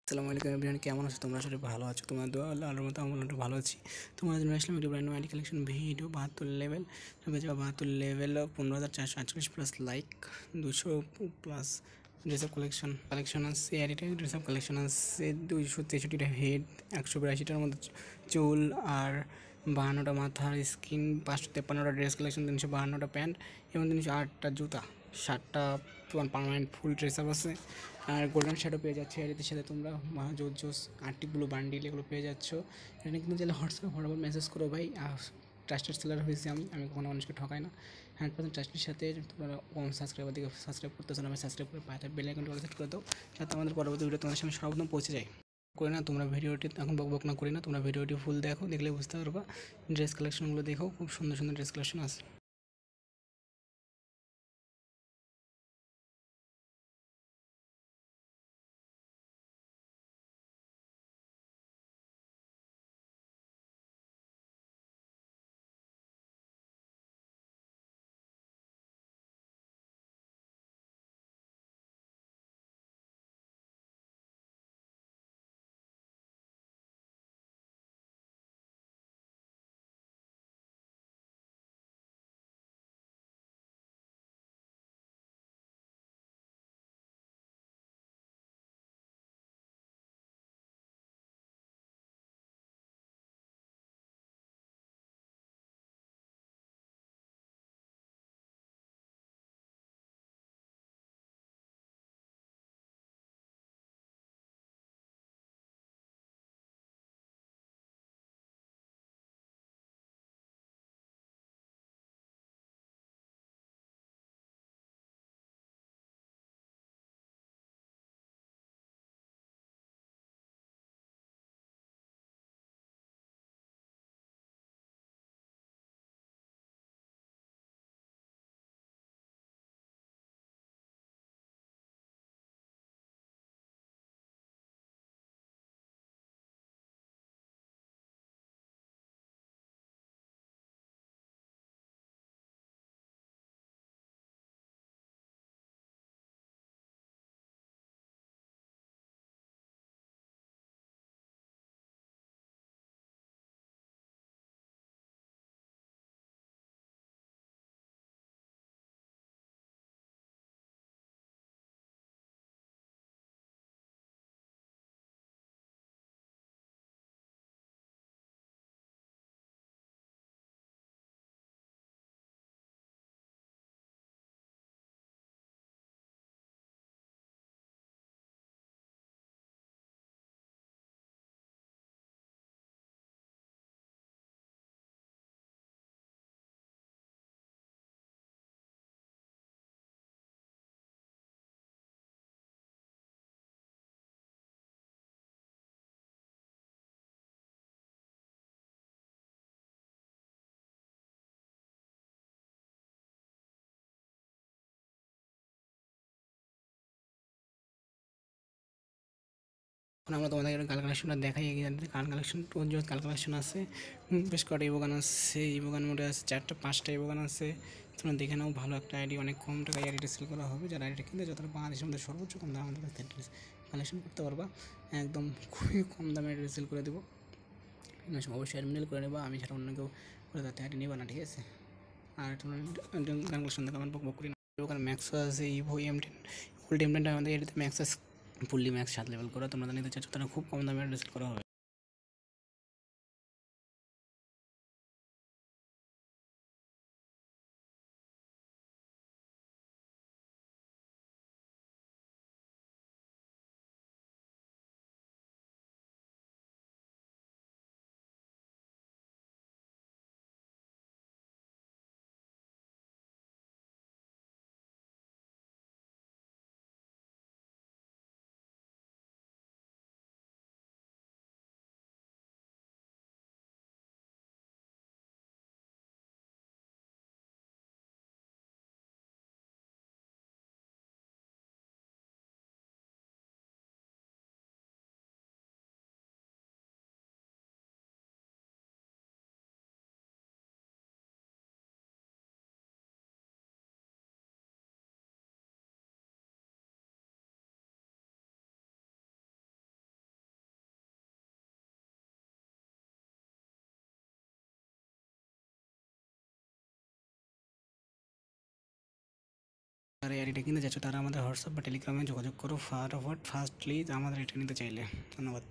আসসালামু আলাইকুম এভরিওয়ান, কেমন আছো তোমরা? সবাই ভালো আছো? তোমার দোয়া আল্লাহর মতো আমরা একটু ভালো আছি। তোমাদের জন্য আসলাম একটু brand new ID collection video. 72 level, তবে যাওয়া 72 level, 15,448 plus like, 200 plus dress up collection আছে। আর এটা ড্রেসআপ কালেকশন আছে 263টা হেড, 182টার মতো চুল, আর 52টা মাথার স্কিন, 553টা ড্রেস কালেকশন, 352টা প্যান্ট এবং 308টা জুতা, 7টা তোমার পার্মানেন্ট ফুল ড্রেস আপ আছে। আর গোল্ডেন শ্যাডো পেয়ে যাচ্ছে এর সাথে তোমরা। জোস জোস আর্টিকগুলো বান্ডিল এগুলো পেয়ে যাচ্ছ। এটা কিন্তু চাইলে হোয়াটসঅ্যাপে ফটাফট মেসেজ করো ভাই। ট্রাস্টেড সেলার হয়েছি আমি কখনো মানুষকে ঠকাই না। 100% ট্রাস্টের সাথে তোমরা কম সাবস্ক্রাইবার দিকে সাবস্ক্রাইব করতেছো না, আমি সাবস্ক্রাইব করে পাঠাই বেল আইকনটা সেট করে দাও, যাতে আমাদের পরবর্তী ভিডিও তোমাদের সামনে সর্বপ্রথম পৌঁছে যায়। করে না তোমরা ভিডিওটি এখন বক না করি না, তোমরা ভিডিওটি ফুল দেখো, দেখলে বুঝতে পারবা। ড্রেস কালেকশনগুলো দেখো, খুব সুন্দর সুন্দর ড্রেস কালেকশন আছে। এখন আমরা তোমাদের কাল কালেকশনটা দেখাই। এগিয়ে কাল কালেকশন কাল কালেকশন আছে, বেশ কটা ইবোগান আছে। ইবোগান মধ্যে আছে 4টা 5টা ইবোগান আছে। তোমরা দেখে নাও, ভালো একটা আইডি, অনেক কম টাকায় আইডিটা সেল করা হবে। যারা আইডিটা কিনতে যতটা বাংলাদেশের মধ্যে সর্বোচ্চ কম দাম আমাদের কাছ থেকে কালেকশন করতে পারবা। একদম খুবই কম দামে আইডি সেল করে দেবো। অবশ্যই অ্যাডমিনাল করে নেবা, আমি ছাড়া অন্য কেউ করে তাতে আইডি নেবা না, ঠিক আছে? আর তোমরা গান কালেকশন দেখো, আমার বক করি না। ওখানে ম্যাক্স আছে, ইভো M10 ফুল M10টা আমাদের এটিতে ম্যাক্স আছে, ফুললি ম্যাক্স 7 লেভেল করা। তোমরা নিতে চাচ্ছ তারা খুব কম দামে রেসেল করা হবে। যারা এই আইডিটা কিনতে চাচ্ছ তারা আমাদের হোয়াটসঅ্যাপ বা টেলিগ্রামে যোগাযোগ করো ফাটাফাট ফার্স্টলি আমাদের এটা নিতে চাইলে। ধন্যবাদ।